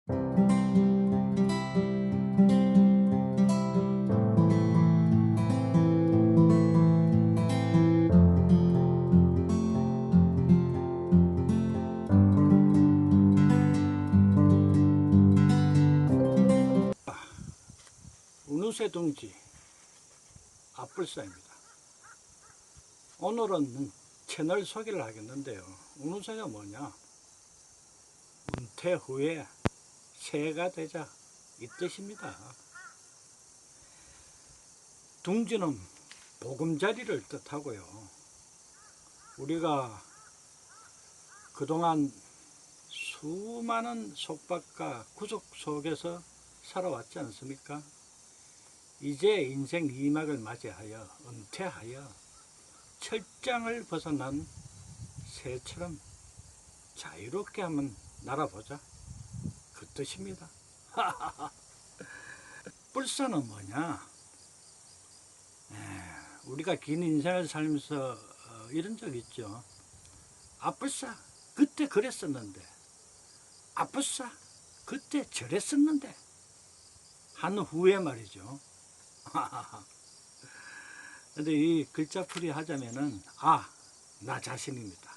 운우새 둥지 앞불사입니다. 오늘은 채널 소개를 하겠는데요. 운우새가 뭐냐? 은퇴 후에 새가 되자 이 뜻입니다. 둥지는 보금자리를 뜻하고요. 우리가 그동안 수많은 속박과 구속 속에서 살아왔지 않습니까? 이제 인생 2막을 맞이하여 은퇴하여 철장을 벗어난 새처럼 자유롭게 한번 날아보자, 그 뜻입니다. 불사는 뭐냐? 우리가 긴 인생을 살면서 이런 적 있죠. 아뿔싸 그때 그랬었는데, 아뿔싸 그때 저랬었는데 한 후에 말이죠. 근데 이 글자풀이 하자면은 나 자신입니다.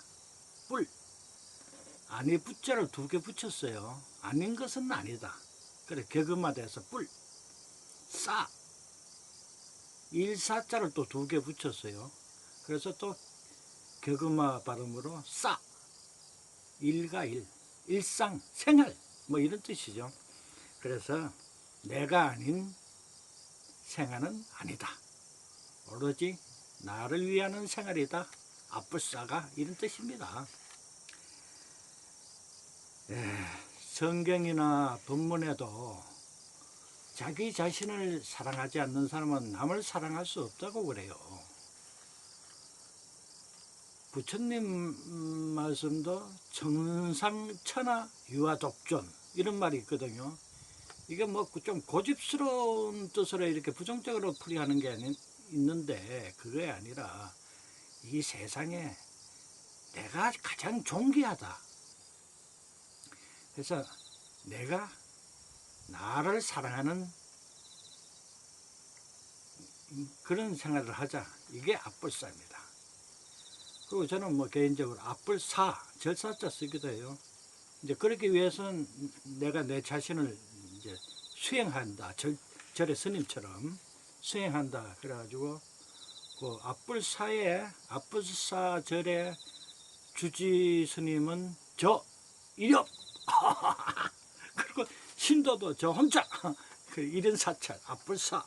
뿔. 아니 붙자를 2개 붙였어요. 아닌 것은 아니다. 그래 개그마대에서 뿔. 싸. 일사자를 또 2개 붙였어요. 그래서 또 개그마 발음으로 싸. 일과 일. 일상, 생활. 뭐 이런 뜻이죠. 그래서 내가 아닌 생활은 아니다. 오로지 나를 위하는 생활이다. 아뿔싸가 이런 뜻입니다. 성경이나 본문에도 자기 자신을 사랑하지 않는 사람은 남을 사랑할 수 없다고 그래요. 부처님 말씀도 정상천하 유아독존 이런 말이 있거든요. 이게 뭐 좀 고집스러운 뜻으로 이렇게 부정적으로 풀이하는 게 있는데 그게 아니라 이 세상에 내가 가장 존귀하다. 그래서 내가 나를 사랑하는 그런 생활을 하자. 이게 앞불사입니다. 그리고 저는 뭐 개인적으로 앞불사, 절사자 쓰기도 해요. 이제 그렇기 위해서는 내가 내 자신을 이제 수행한다. 절의 스님처럼 수행한다. 그래가지고 그 앞불사 절의 주지 스님은 저 이력 그리고 신도도 저 혼자 그 이른 사찰 앞불사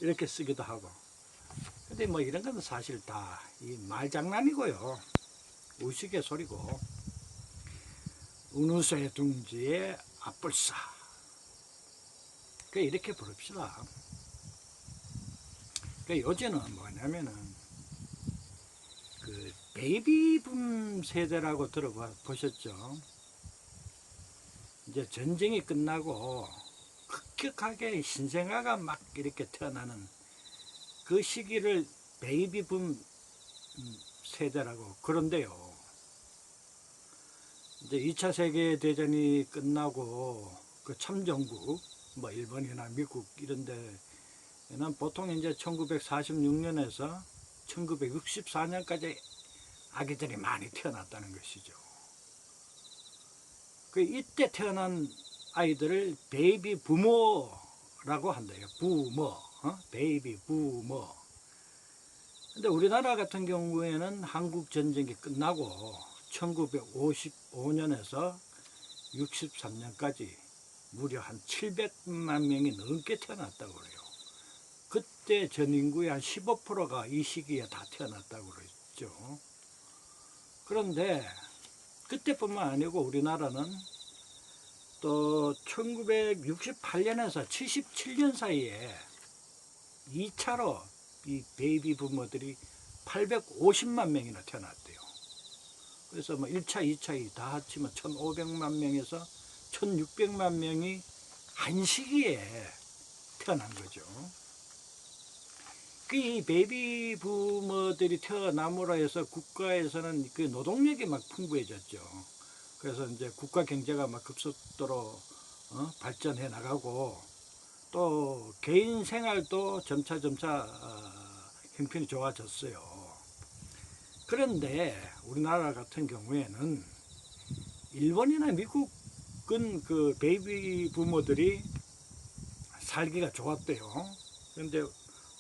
이렇게 쓰기도 하고. 근데 뭐 이런 건 사실 다 이 말장난이고요. 우스갯소리고. 운우새 둥지의 앞불사. 이렇게 부릅시다. 요즘은 뭐냐면은 그 베이비붐 세대라고 들어보셨죠? 이제 전쟁이 끝나고 급격하게 신생아가 막 이렇게 태어나는 그 시기를 베이비붐 세대라고 그런데요. 이제 2차 세계대전이 끝나고 그 참전국, 뭐 일본이나 미국 이런 데는 보통 이제 1946년에서 1964년까지 아기들이 많이 태어났다는 것이죠. 이때 태어난 아이들을 베이비 부모라고 한대요. 부모, 베이비 부모. 근데 우리나라 같은 경우에는 한국 전쟁이 끝나고 1955년에서 63년까지 무려 한 700만 명이 넘게 태어났다고 그래요. 그때 전 인구의 한 15%가 이 시기에 다 태어났다고 그랬죠. 그런데 그때뿐만 아니고 우리나라는 또 1968년에서 77년 사이에 2차로 이 베이비 부모들이 850만 명이나 태어났대요. 그래서 뭐 1차, 2차 다 합치면 1500만 명에서 1600만 명이 한 시기에 태어난 거죠. 이 베이비 부모들이 태어남으로 해서 국가에서는 그 노동력이 막 풍부해졌죠. 그래서 이제 국가 경제가 막 급속도로 발전해 나가고 또 개인 생활도 점차 형편이 좋아졌어요. 그런데 우리나라 같은 경우에는 일본이나 미국은 그 베이비 부모들이 살기가 좋았대요. 그런데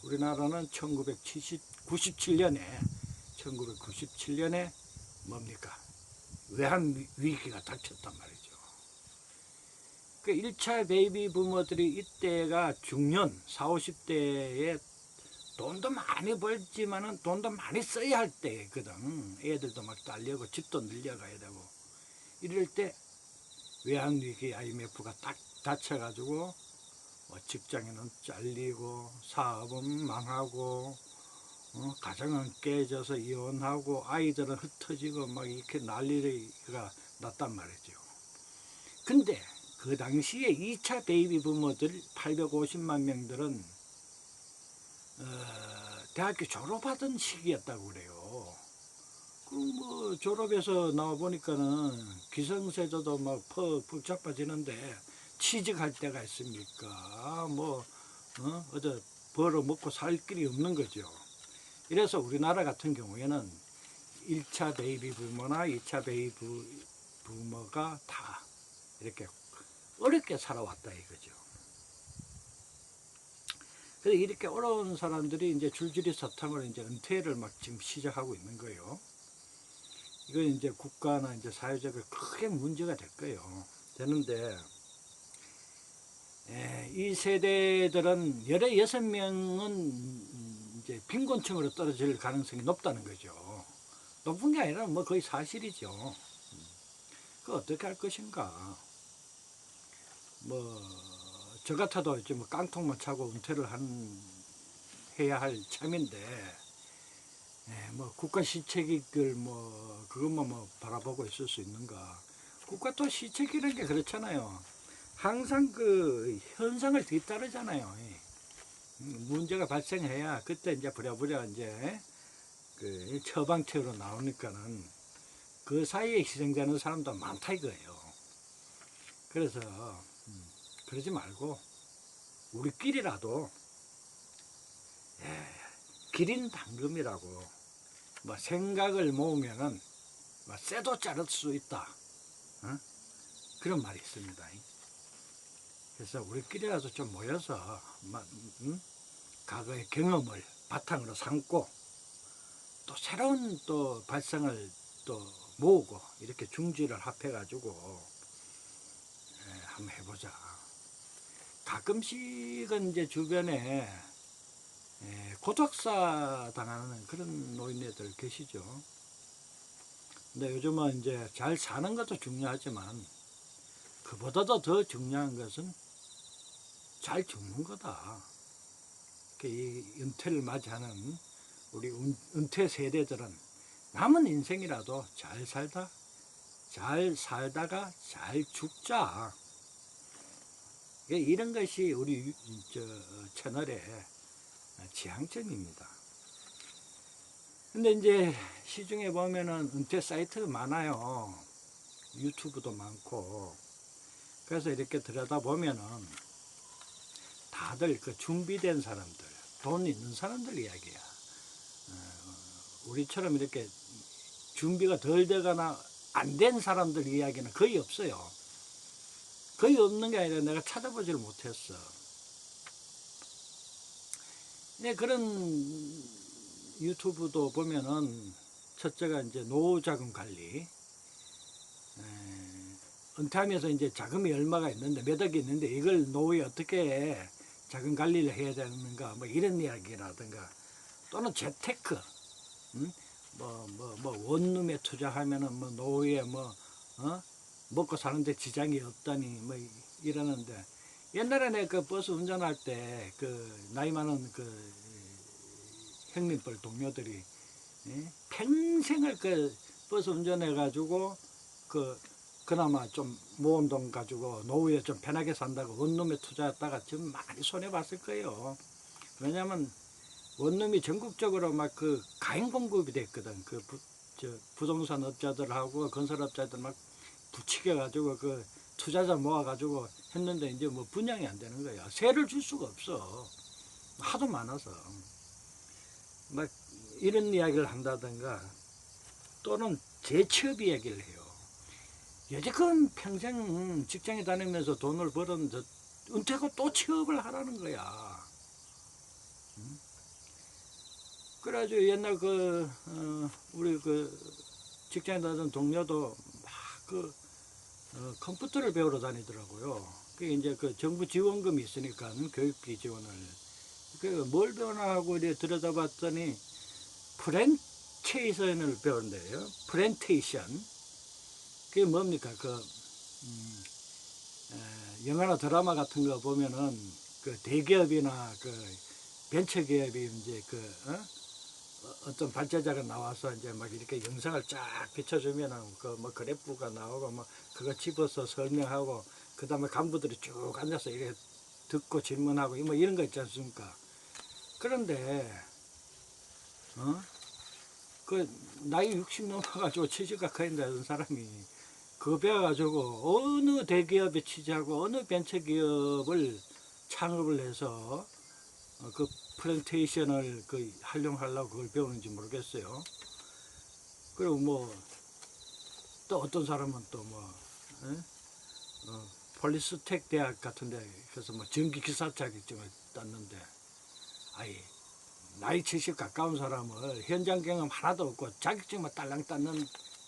우리나라는 1997년에 뭡니까? 외환 위기가 닥쳤단 말이죠. 그 1차 베이비 부모들이 이때가 중년 40, 50대에 돈도 많이 벌지만은 돈도 많이 써야 할 때거든. 애들도 막 딸려고 집도 늘려가야 되고 이럴 때 외환위기 IMF가 딱 닥쳐가지고 뭐 직장인은 잘리고 사업은 망하고 가정은 깨져서 이혼하고 아이들은 흩어지고 막 이렇게 난리가 났단 말이죠. 근데 그 당시에 2차 베이비 부모들 850만 명들은 대학교 졸업하던 시기였다고 그래요. 그럼 뭐 졸업해서 나와 보니까는 기성세대도 막 푹 빠지는데 취직할 때가 있습니까? 뭐 어저 벌어 먹고 살 길이 없는 거죠. 이래서 우리나라 같은 경우에는 1차 베이비 부모나 2차 베이비 부모가 다 이렇게 어렵게 살아왔다 이거죠. 그래서 이렇게 어려운 사람들이 이제 줄줄이 사탕으로 이제 은퇴를 막 지금 시작하고 있는 거예요. 이건 이제 국가나 이제 사회적으로 크게 문제가 될 거예요. 되는데, 이 세대들은 16명은 이제 빈곤층으로 떨어질 가능성이 높다는 거죠. 높은 게 아니라 뭐 거의 사실이죠. 그 어떻게 할 것인가. 뭐, 저 같아도 이제 뭐 깡통만 차고 은퇴를 해야 할 참인데, 뭐 국가 시책을 뭐 그것만 뭐 바라보고 있을 수 있는가. 국가 또 시책이라는 게 그렇잖아요. 항상 그 현상을 뒤따르잖아요. 문제가 발생해야 그때 이제 부랴부랴 이제 그 처방책으로 나오니까는 그 사이에 희생되는 사람도 많다 이거예요. 그래서 그러지 말고 우리끼리라도 기린 당금이라고 뭐 생각을 모으면은 뭐 쇠도 자를 수 있다. 그런 말이 있습니다. 그래서 우리끼리라도 좀 모여서 과거의 경험을 바탕으로 삼고 또 새로운 또 발상을 또 모으고 이렇게 중지를 합해가지고 한번 해보자. 가끔씩은 이제 주변에 고독사 당하는 그런 노인네들 계시죠. 근데 요즘은 이제 잘 사는 것도 중요하지만 그보다도 더 중요한 것은 잘 죽는 거다. 이 은퇴를 맞이하는 우리 은퇴 세대들은 남은 인생이라도 잘 살다가 잘 죽자. 이런 것이 우리 채널의 지향점입니다. 근데 이제 시중에 보면은 은퇴 사이트가 많아요. 유튜브도 많고. 그래서 이렇게 들여다보면은 다들 그 준비된 사람들, 돈 있는 사람들 이야기야. 우리처럼 이렇게 준비가 덜 되거나 안 된 사람들 이야기는 거의 없어요. 거의 없는 게 아니라 내가 찾아보지를 못했어. 네, 그런 유튜브도 보면은 첫째가 이제 노후자금 관리. 은퇴하면서 이제 자금이 얼마가 있는데 몇 억이 있는데 이걸 노후에 어떻게 자금 관리를 해야 되는가 뭐 이런 이야기라든가 또는 재테크 원룸에 투자하면은 뭐 노후에 먹고 사는데 지장이 없다니 뭐 이러는데 옛날에 내가 그 버스 운전할 때 그 나이 많은 그 형님들 동료들이 평생을 그 버스 운전해 가지고 그나마 좀 모은 돈 가지고 노후에 좀 편하게 산다고 원룸에 투자했다가 지금 많이 손해 봤을 거예요. 왜냐면 원룸이 전국적으로 막 그 가행 공급이 됐거든. 부동산 업자들하고 건설업자들 막 부추겨 가지고 그 투자자 모아 가지고 했는데 이제 뭐 분양이 안 되는 거야. 세를 줄 수가 없어. 하도 많아서. 막 이런 이야기를 한다든가 또는 재취업 이야기를 해요. 여지껏 평생 직장에 다니면서 돈을 벌었는데 은퇴하고 또 취업을 하라는 거야. 그래가지고 옛날 우리 직장에 다니던 동료도 막 컴퓨터를 배우러 다니더라고요. 그게 이제 정부 지원금이 있으니까 교육비 지원을. 뭘 배우나 하고 이렇게 들여다봤더니 프렌테이션을 배운대요. 프렌테이션. 그게 뭡니까? 영화나 드라마 같은 거 보면은 대기업이나 벤처기업이 이제 어떤 발제자가 나와서 이제 막 이렇게 영상을 쫙 비춰주면은 뭐 그래프가 나오고 뭐 그거 집어서 설명하고 그 다음에 간부들이 쭉 앉아서 이렇게 듣고 질문하고 뭐 이런 거 있지 않습니까? 그런데 나이 60 넘어가지고 취직가 커인다는 사람이 그거 배워가지고 어느 대기업에 취직하고 어느 벤처기업을 창업을 해서 그 프렌테이션을 활용하려고 그걸 배우는지 모르겠어요. 그리고 뭐 또 어떤 사람은 또 폴리스텍 대학 같은데 그래서 뭐 전기기사 자격증을 땄는데 아이 나이 70 가까운 사람을 현장 경험 하나도 없고 자격증만 딸랑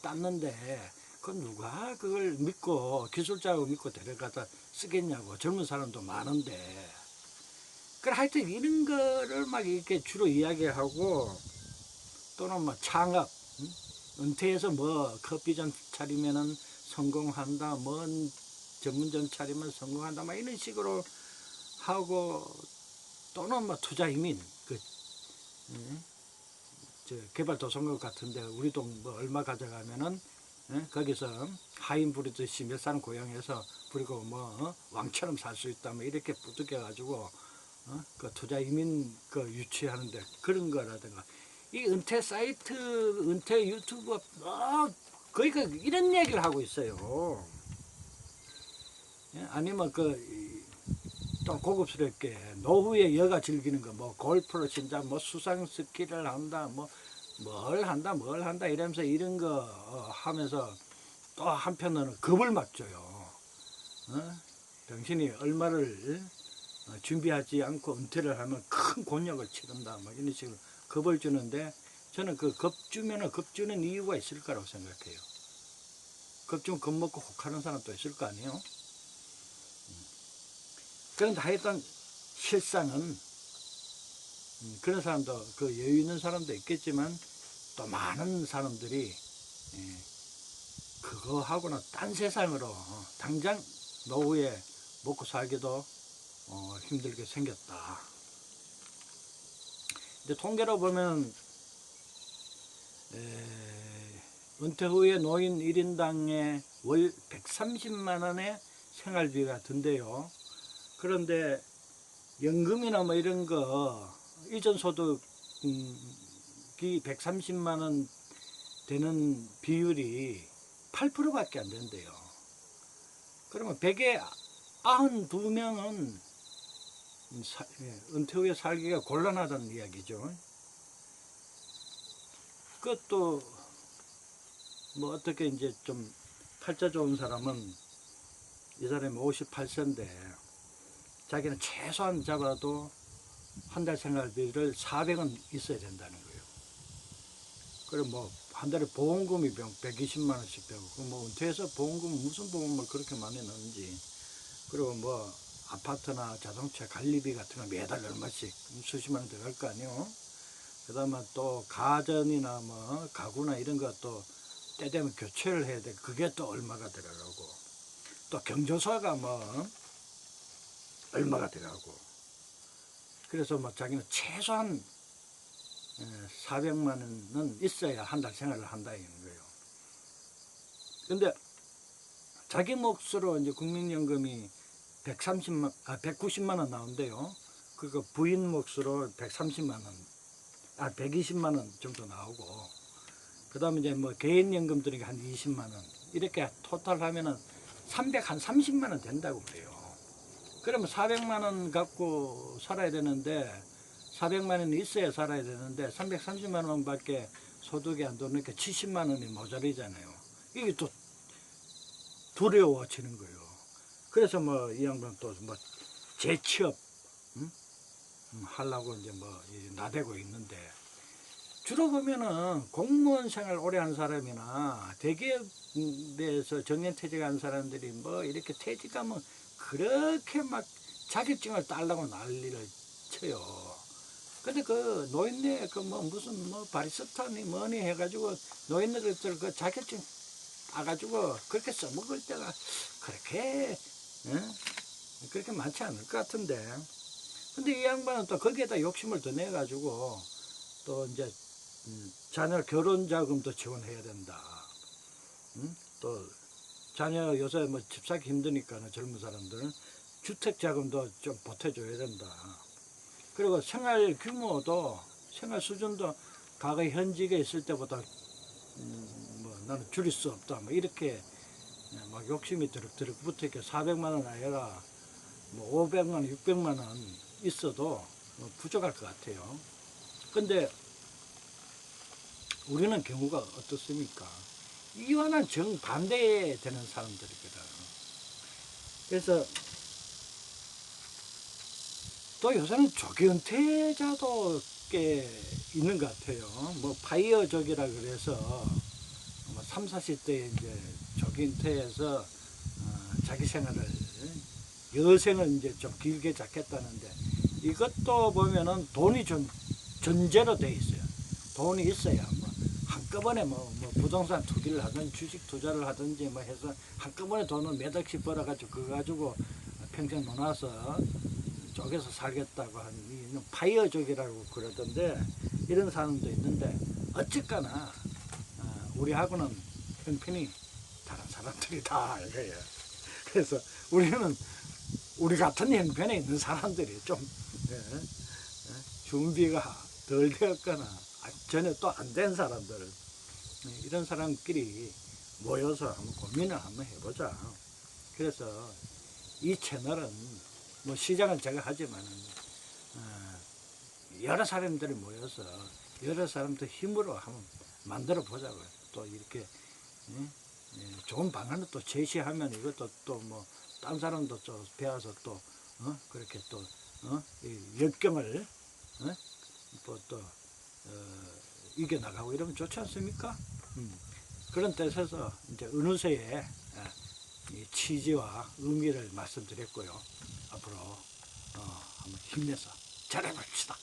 땄는데 그 누가 그걸 믿고 기술자고 믿고 데려가다 쓰겠냐고. 젊은 사람도 많은데. 그래 하여튼 이런 거를 막 이렇게 주로 이야기하고 또는 뭐 창업, 은퇴해서 뭐 커피점 차리면은 성공한다, 뭔 전문점 차리면 성공한다, 막 이런 식으로 하고 또는 뭐 투자 이민, 개발도상국 같은데 우리 돈 뭐 얼마 가져가면은 거기서 하인 부리듯이 몇 사람 고용해서 부리고 뭐 왕처럼 살 수 있다, 뭐 이렇게 부득여 가지고 그 투자 이민 유치하는데 그런 거라든가 이 은퇴 사이트, 은퇴 유튜브 거의 이런 얘기를 하고 있어요. 아니면 좀 고급스럽게 노후에 여가 즐기는 거, 뭐 골프를 친다, 뭐 수상 스키를 한다, 뭐 뭘 한다 이러면서 이런 거 하면서 또 한편으로는 겁을 막 줘요. 당신이 얼마를 준비하지 않고 은퇴를 하면 큰 곤욕을 치른다, 막 이런 식으로 겁을 주는데 저는 겁 주면은 겁 주는 이유가 있을 거라고 생각해요. 겁 주면 겁먹고 혹하는 사람도 있을 거 아니에요. 그런데 하여튼 실상은 그런 사람도 여유 있는 사람도 있겠지만 또 많은 사람들이 그거 하고는 딴 세상으로 당장 노후에 먹고 살기도 힘들게 생겼다. 이제 통계로 보면 은퇴 후에 노인 1인당에 월 130만 원의 생활비가 든대요. 그런데 연금이나 뭐 이런 거 이전 소득이 130만 원 되는 비율이 8%밖에 안 된대요. 그러면 100에 92명은 은퇴 후에 살기가 곤란하다는 이야기죠. 그것도 뭐 어떻게 이제 좀 팔자 좋은 사람은 이 사람이 58세인데 자기는 최소한 잡아도 한 달 생활비를 400원 있어야 된다는 거예요. 그리고 뭐 한 달에 보험금이 120만 원씩 되고 뭐 은퇴해서 보험금은 무슨 보험을 그렇게 많이 넣는지. 그리고 뭐 아파트나 자동차 관리비 같은 거 매달 얼마씩 수십만 원 들어갈 거 아니에요. 그 다음에 또 가전이나 뭐 가구나 이런 것도 때 되면 교체를 해야 돼. 그게 또 얼마가 들어가고 또 경조사가 뭐 얼마가 들어가고. 그래서 뭐 자기는 최소한 400만 원은 있어야 한 달 생활을 한다 이런 거예요. 근데 자기 몫으로 이제 국민연금이 190만 원 나온대요. 그거 부인 몫으로 130만 원, 120만 원 정도 나오고. 그 다음에 이제 뭐 개인연금 들이 한 20만 원. 이렇게 토탈 하면은 한 30만 원 된다고 그래요. 그러면 400만 원 갖고 살아야 되는데, 400만 원이 있어야 살아야 되는데, 330만 원밖에 소득이 안 되니까 70만 원이 모자르잖아요. 이게 또 두려워지는 거예요. 그래서 뭐 이 양반 또 뭐 재취업 하려고 이제 뭐 나대고 있는데, 주로 보면은 공무원 생활 오래 한 사람이나 대기업에서 정년퇴직한 사람들이 뭐 이렇게 퇴직하면 그렇게 막 자격증을 따려고 난리를 쳐요. 근데 그 노인네 그 뭐 무슨 뭐 바리스타니 뭐니 해가지고 노인네들 그 자격증 따가지고 그렇게 써먹을 때가 그렇게 그렇게 많지 않을 것 같은데. 근데 이 양반은 또 거기에다 욕심을 더 내가지고 또 이제 자녀 결혼 자금도 지원해야 된다. 또 자녀 요새 뭐 집 사기 힘드니까 젊은 사람들은 주택 자금도 좀 보태줘야 된다. 그리고 생활 규모도 생활 수준도 과거 현직에 있을 때보다 뭐 나는 줄일 수 없다. 뭐 이렇게 막 욕심이 드럭드럭 붙어 있게 400만 원 아니라 뭐 500만 원, 600만 원 있어도 뭐 부족할 것 같아요. 근데 우리는 경우가 어떻습니까? 이와는 정반대되는 사람들이거든. 그래서 또 요새는 조기 은퇴자도 꽤 있는 것 같아요. 뭐 파이어족이라 그래서 뭐 3, 40대에 이제 조기 은퇴해서 자기 생활을 여생을 이제 좀 길게 잡겠다는데, 이것도 보면은 돈이 좀 전제로 돼 있어요. 돈이 있어야 뭐 한꺼번에 뭐 부동산 투기를 하든 주식 투자를 하든지 뭐 해서 한꺼번에 돈을 몇 억씩 벌어가지고 그거 가지고 평생 놀아서 쪼개서 살겠다고 하는 파이어족이라고 그러던데, 이런 사람도 있는데 어쨌거나 우리하고는 형편이 다른 사람들이다 이거예요. 그래서 우리는 우리 같은 형편에 있는 사람들이 좀 준비가 덜 되었거나 전혀 또 안 된 사람들, 이런 사람끼리 모여서 한번 고민을 한번 해보자. 그래서 이 채널은 뭐 시작은 제가 하지만 여러 사람들이 모여서 여러 사람들 힘으로 한번 만들어 보자고요. 또 이렇게 좋은 방안을 또 제시하면 이것도 또 뭐 딴 사람도 좀 배워서 또 그렇게 또 역경을 또 이겨나가고 이러면 좋지 않습니까? 그런 뜻에서 이제 은우세의 이 취지와 의미를 말씀드렸고요. 앞으로 한번 힘내서 잘해봅시다.